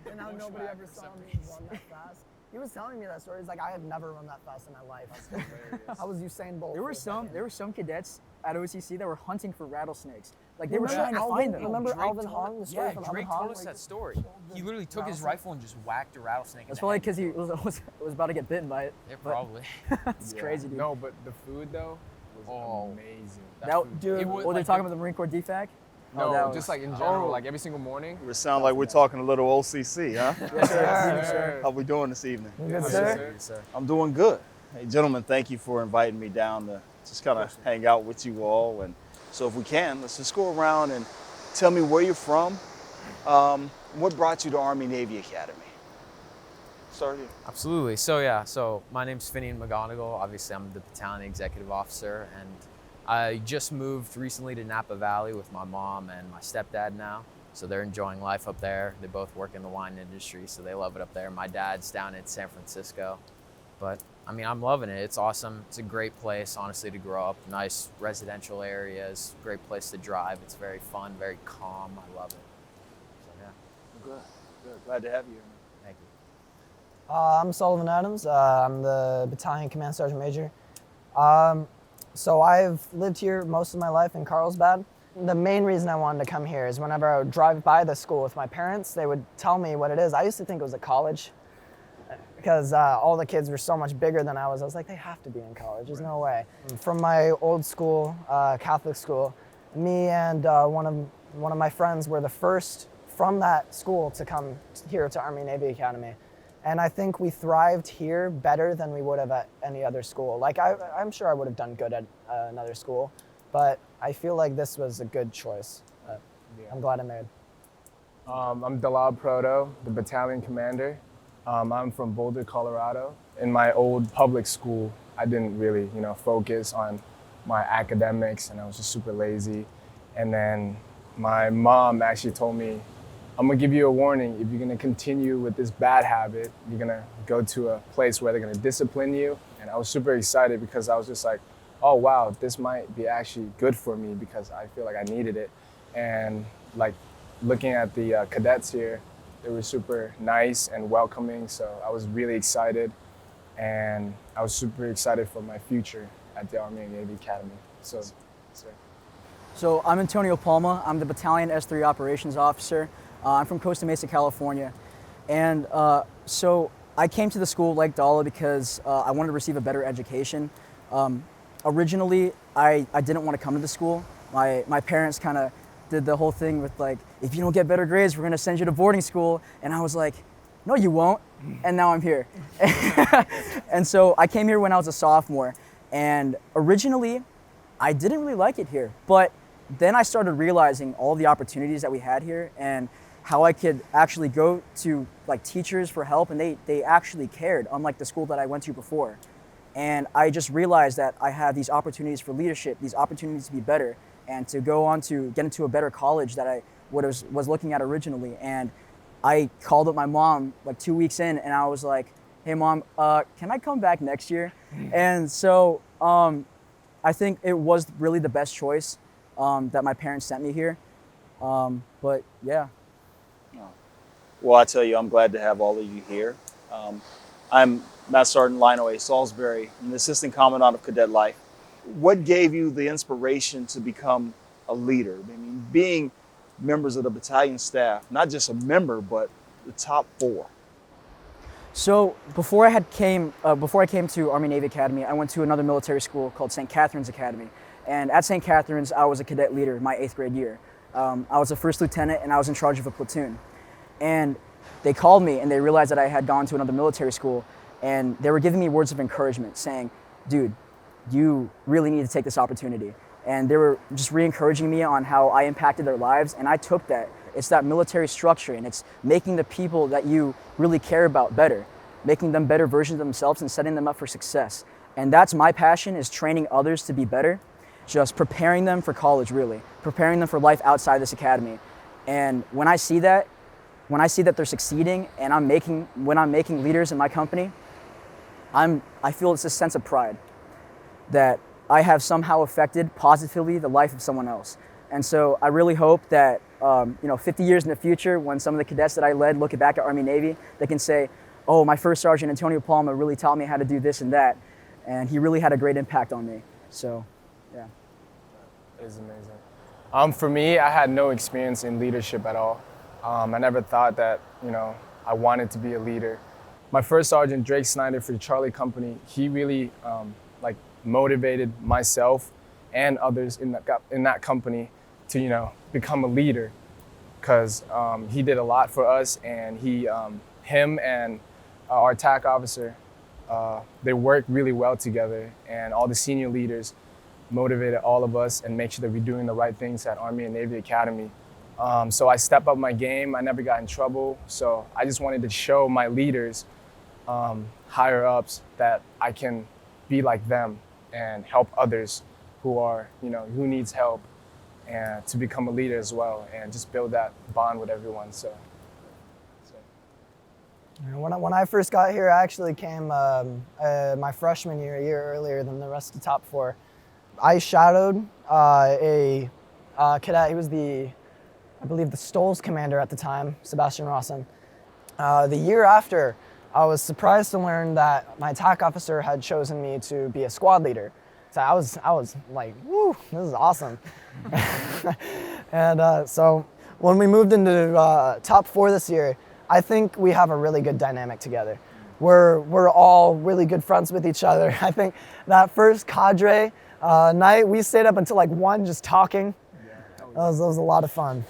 And how nobody ever saw me run that fast. He was telling me that story. He's like, I have never run that fast in my life. I was Usain Bolt. There were some cadets at OCC that were hunting for rattlesnakes. Like they were trying to find them. Remember Alvin Hong? The story Yeah, from Drake Alvin told Hong? us that story. He literally took his rifle and just whacked a rattlesnake. It's probably because he was about to get bitten by it. Yeah, probably. It's crazy, dude. No, but the food though was amazing. Dude, they're talking about the Marine Corps DFAC? No, just like in general, like every single morning. We sound like we're talking a little OCC, huh? Yes, sir. How we doing this evening? Good, sir. I'm doing good. Hey, gentlemen, thank you for inviting me down to just kind of hang out with you all. And so if we can, let's just go around and tell me where you're from. What brought you to Army-Navy Academy? Start here. Absolutely. So my name's Finian McGonigal. Obviously, I'm the battalion executive officer, and I just moved recently to Napa Valley with my mom and my stepdad now. So they're enjoying life up there. They both work in the wine industry, so they love it up there. My dad's down in San Francisco. But I mean, I'm loving it. It's awesome. It's a great place, honestly, to grow up. Nice residential areas, great place to drive. It's very fun, very calm. I love it. So yeah. Good. Glad to have you here. Thank you. I'm Sullivan Adams. I'm the Battalion Command Sergeant Major. So I've lived here most of my life in Carlsbad. The main reason I wanted to come here is whenever I would drive by the school with my parents, they would tell me what it is. I used to think it was a college because all the kids were so much bigger than I was. I was like, they have to be in college. There's no way. From my old school, Catholic school, me and one of my friends were the first from that school to come here to Army-Navy Academy. And I think we thrived here better than we would have at any other school. Like I'm sure I would have done good at another school, but I feel like this was a good choice. I'm glad I made. I'm Dalal Proto, the battalion commander. I'm from Boulder, Colorado. In my old public school, I didn't really, focus on my academics, and I was just super lazy. And then my mom actually told me, I'm gonna give you a warning. If you're gonna continue with this bad habit, you're gonna go to a place where they're gonna discipline you. And I was super excited because I was just like, oh wow, this might be actually good for me because I feel like I needed it. And like looking at the cadets here, they were super nice and welcoming. So I was really excited, and I was super excited for my future at the Army and Navy Academy. So I'm Antonio Palma. I'm the Battalion S3 Operations Officer. I'm from Costa Mesa, California. And so I came to the school like Dala because I wanted to receive a better education. Originally, I didn't want to come to the school. My parents kind of did the whole thing with like, if you don't get better grades, we're going to send you to boarding school. And I was like, no, you won't. And now I'm here. And so I came here when I was a sophomore. And originally, I didn't really like it here. But then I started realizing all the opportunities that we had here and how I could actually go to like teachers for help, and they actually cared, unlike the school that I went to before. And I just realized that I had these opportunities for leadership, these opportunities to be better, and to go on to get into a better college that I was looking at originally. And I called up my mom like 2 weeks in, and I was like, hey mom, can I come back next year? And so I think it was really the best choice that my parents sent me here. But yeah. Well, I tell you, I'm glad to have all of you here. I'm Master Sergeant Lionel A. Salisbury. I'm the Assistant Commandant of Cadet Life. What gave you the inspiration to become a leader? I mean, being members of the battalion staff, not just a member, but the top 4. So before I came to Army-Navy Academy, I went to another military school called St. Catherine's Academy. And at St. Catherine's, I was a cadet leader my 8th grade year. I was a first lieutenant, and I was in charge of a platoon. And they called me, and they realized that I had gone to another military school, and they were giving me words of encouragement, saying, dude, you really need to take this opportunity. And they were just re-encouraging me on how I impacted their lives, and I took that. It's that military structure, and it's making the people that you really care about better, making them better versions of themselves and setting them up for success. And that's my passion, is training others to be better, just preparing them for college, really, preparing them for life outside this academy. And when I see that they're succeeding, and when I'm making leaders in my company, I feel it's a sense of pride that I have somehow affected positively the life of someone else. And so I really hope that 50 years in the future, when some of the cadets that I led look back at Army Navy, they can say, oh, my first sergeant, Antonio Palma, really taught me how to do this and that. And he really had a great impact on me. So, yeah. It is amazing. For me, I had no experience in leadership at all. I never thought that, I wanted to be a leader. My first sergeant, Drake Snyder for the Charlie Company, he really motivated myself and others in that company to, become a leader, because he did a lot for us, and him and our attack officer, they worked really well together, and all the senior leaders motivated all of us and make sure that we're doing the right things at Army and Navy Academy. So I stepped up my game. I never got in trouble. So I just wanted to show my leaders, higher ups, that I can be like them and help others who needs help, and to become a leader as well, and just build that bond with everyone. So. When I first got here, I actually came my freshman year, a year earlier than the rest of the top four. I shadowed a cadet. He was I believe the Stoles commander at the time, Sebastian Rawson. The year after, I was surprised to learn that my attack officer had chosen me to be a squad leader. So I was like, woo, this is awesome. And so when we moved into top four this year, I think we have a really good dynamic together. We're all really good friends with each other. I think that first cadre night, we stayed up until like 1 just talking. That was a lot of fun.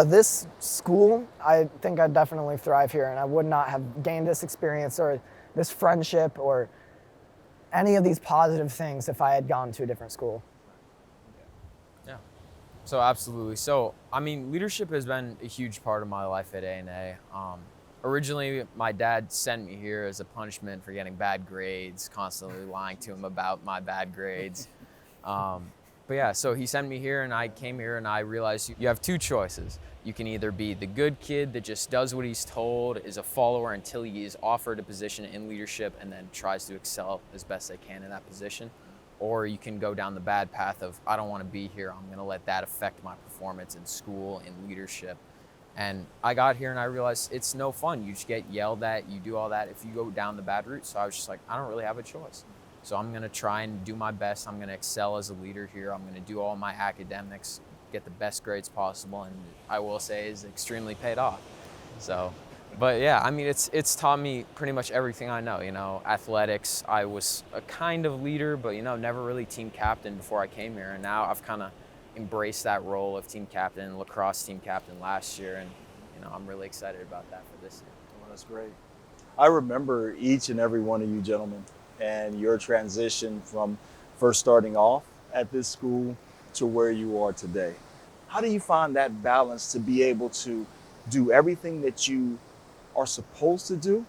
This school, I think I'd definitely thrive here, and I would not have gained this experience or this friendship or any of these positive things if I had gone to a different school. Yeah, so absolutely. So, I mean, leadership has been a huge part of my life at A&A. Originally, my dad sent me here as a punishment for getting bad grades, constantly lying to him about my bad grades. But yeah, so he sent me here, and I came here and I realized you have 2 choices. You can either be the good kid that just does what he's told, is a follower until he is offered a position in leadership and then tries to excel as best they can in that position. Or you can go down the bad path of, I don't want to be here, I'm gonna let that affect my performance in school, in leadership. And I got here and I realized it's no fun. You just get yelled at, you do all that if you go down the bad route. So I was just like, I don't really have a choice. So I'm gonna try and do my best. I'm gonna excel as a leader here. I'm gonna do all my academics, get the best grades possible, and I will say is extremely paid off. So, but yeah, I mean, it's taught me pretty much everything I know. Athletics, I was a kind of leader, but never really team captain before I came here. And now I've kind of embraced that role of team captain, lacrosse team captain last year, and I'm really excited about that for this year. Well, that's great. I remember each and every one of you gentlemen and your transition from first starting off at this school to where you are today. How do you find that balance to be able to do everything that you are supposed to do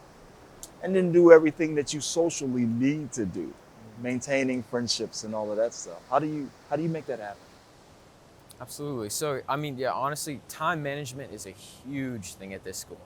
and then do everything that you socially need to do, maintaining friendships and all of that stuff? How do you make that happen? Absolutely. So, I mean, yeah, honestly, time management is a huge thing at this school.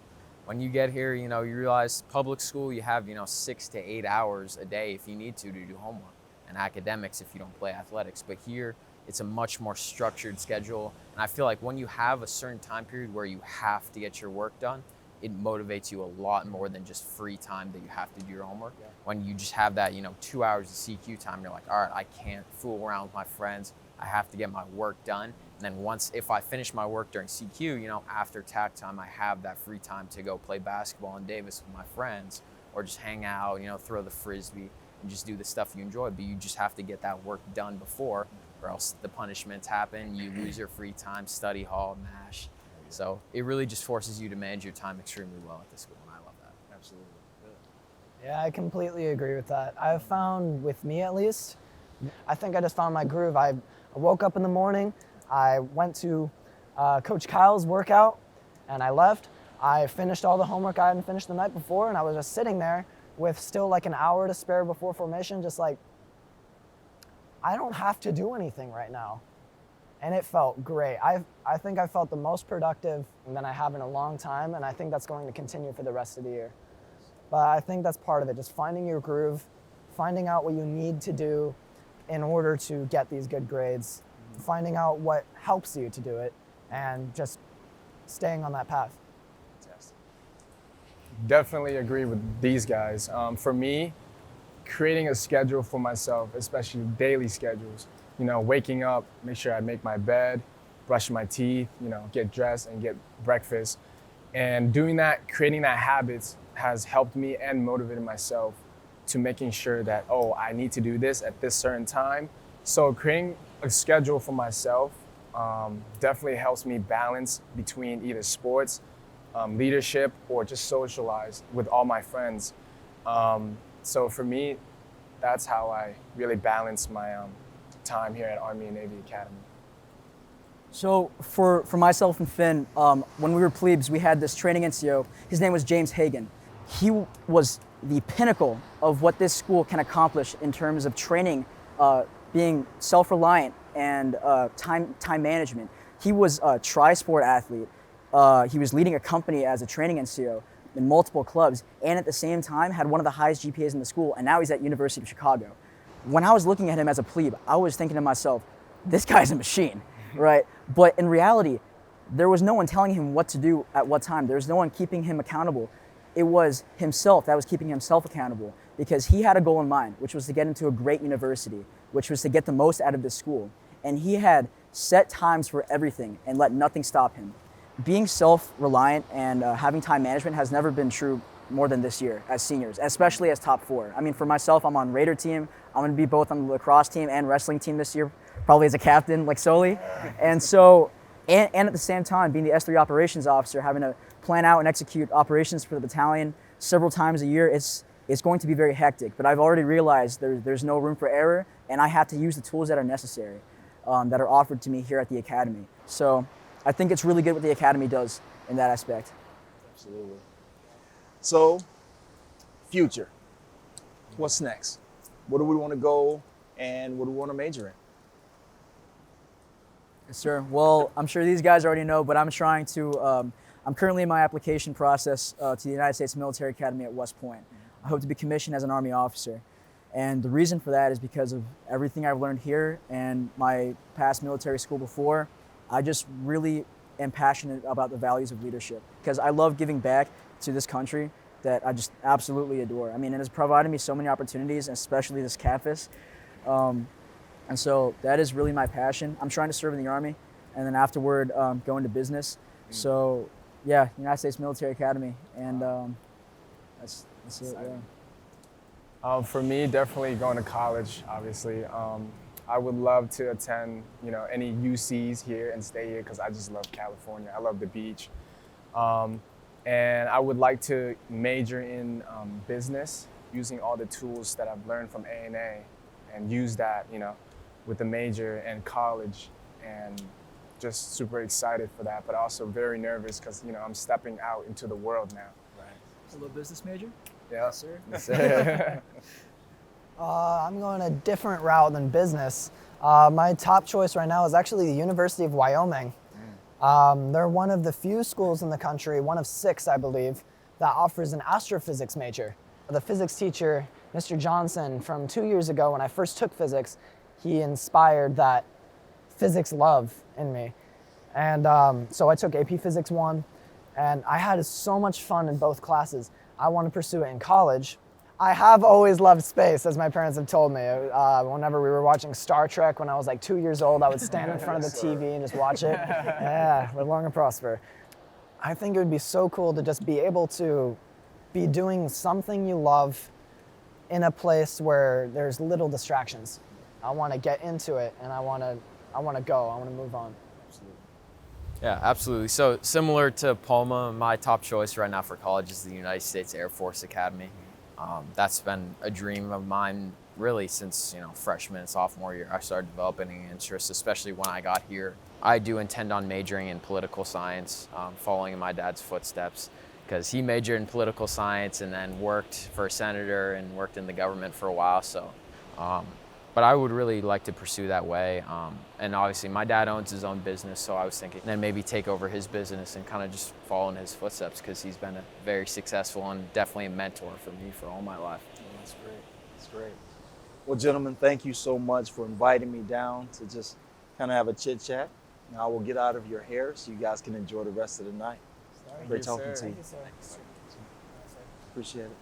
When you get here, you realize public school, you have, 6 to 8 hours a day if you need to do homework, and academics if you don't play athletics. But here, it's a much more structured schedule. And I feel like when you have a certain time period where you have to get your work done, it motivates you a lot more than just free time that you have to do your homework. Yeah. When you just have that, 2 hours of CQ time, you're like, all right, I can't fool around with my friends. I have to get my work done. And then if I finish my work during CQ, after TAC time, I have that free time to go play basketball in Davis with my friends, or just hang out, throw the Frisbee and just do the stuff you enjoy. But you just have to get that work done before, or else the punishments happen. You lose your free time, study hall, MASH. So it really just forces you to manage your time extremely well at the school, and I love that. Absolutely. Good. Yeah, I completely agree with that. I've found, with me at least, I think I just found my groove. I woke up in the morning, I went to Coach Kyle's workout, and I left. I finished all the homework I hadn't finished the night before, and I was just sitting there with still like an hour to spare before formation, just like, I don't have to do anything right now. And it felt great. I think I felt the most productive than I have in a long time, and I think that's going to continue for the rest of the year. But I think that's part of it, just finding your groove, finding out what you need to do in order to get these good grades, finding out what helps you to do it, and just staying on that path? Fantastic. Definitely agree with these guys. For me, creating a schedule for myself, especially daily schedules, waking up, make sure I make my bed, brush my teeth, get dressed and get breakfast. And doing that, creating that habits has helped me and motivated myself to making sure that, I need to do this at this certain time. So creating a schedule for myself definitely helps me balance between either sports, leadership, or just socialize with all my friends. So for me, that's how I really balance my time here at Army and Navy Academy. So for myself and Finn, when we were plebes, we had this training NCO. His name was James Hagan. He was the pinnacle of what this school can accomplish in terms of training, being self-reliant and time management. He was a tri-sport athlete. He was leading a company as a training NCO in multiple clubs, and at the same time had one of the highest GPAs in the school, and now he's at University of Chicago. When I was looking at him as a plebe, I was thinking to myself, this guy's a machine, right? But in reality, there was no one telling him what to do at what time. There was no one keeping him accountable. It was himself that was keeping himself accountable, because he had a goal in mind, which was to get into a great university, which was to get the most out of this school. And he had set times for everything and let nothing stop him. Being self-reliant and having time management has never been true more than this year as seniors, especially as top four. I mean, for myself, I'm on Raider team. I'm going to be both on the lacrosse team and wrestling team this year, probably as a captain, like solely. And so, and at the same time, being the S3 operations officer, having to plan out and execute operations for the battalion several times a year, it's going to be very hectic. But I've already realized there's no room for error, and I have to use the tools that are necessary, that are offered to me here at the academy. So I think it's really good what the academy does in that aspect. Absolutely. So, future. What's next? Where do we want to go, and what do we want to major in? Yes, sir. Well, I'm sure these guys already know, but I'm trying to, I'm currently in my application process to the United States Military Academy at West Point. I hope to be commissioned as an Army officer. And the reason for that is because of everything I've learned here and my past military school before. I just really am passionate about the values of leadership, because I love giving back to this country that I just absolutely adore. I mean, it has provided me so many opportunities, especially this campus. And so that is really my passion. I'm trying to serve in the Army, and then afterward go into business. So yeah, United States Military Academy, and that's it. Yeah. For me, definitely going to college, obviously. I would love to attend, any UCs here and stay here, because I just love California. I love the beach. And I would like to major in business, using all the tools that I've learned from A&A, and use that, with the major and college, and just super excited for that, but also very nervous because, I'm stepping out into the world now. Right. A little business major? Yeah. Sir. Yes, sir. I'm going a different route than business. My top choice right now is actually the University of Wyoming. They're one of the few schools in the country, one of 6, I believe, that offers an astrophysics major. The physics teacher, Mr. Johnson, from 2 years ago when I first took physics, he inspired that physics love in me. And so I took AP Physics 1, and I had so much fun in both classes. I want to pursue it in college. I have always loved space, as my parents have told me. Whenever we were watching Star Trek when I was like 2 years old, I would stand in front of the TV and just watch it. Yeah, live long and prosper. I think it would be so cool to just be able to be doing something you love in a place where there's little distractions. I want to get into it, and I want to go. I want to move on. Yeah, absolutely. So similar to Palma, my top choice right now for college is the United States Air Force Academy. That's been a dream of mine really since freshman and sophomore year. I started developing an interest, especially when I got here. I do intend on majoring in political science, following in my dad's footsteps, because he majored in political science and then worked for a senator and worked in the government for a while. So, but I would really like to pursue that way. And obviously my dad owns his own business, so I was thinking then maybe take over his business and kind of just follow in his footsteps, because he's been a very successful and definitely a mentor for me for all my life. That's great. That's great. Well, gentlemen, thank you so much for inviting me down to just kind of have a chit chat. Now we'll get out of your hair so you guys can enjoy the rest of the night. Great talking to you. Thank you, sir. Appreciate it.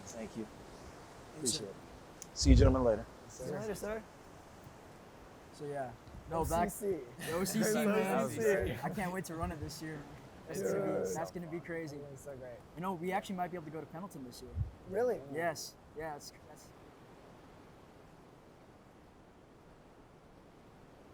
Thank you. Appreciate it. See you gentlemen later. See you later, sir. So yeah, no back. OCC. The OCC, man. OCC. I can't wait to run it this year. That's gonna be crazy. That's so great. You know, we actually might be able to go to Pendleton this year. Really? Yes. Yeah. That's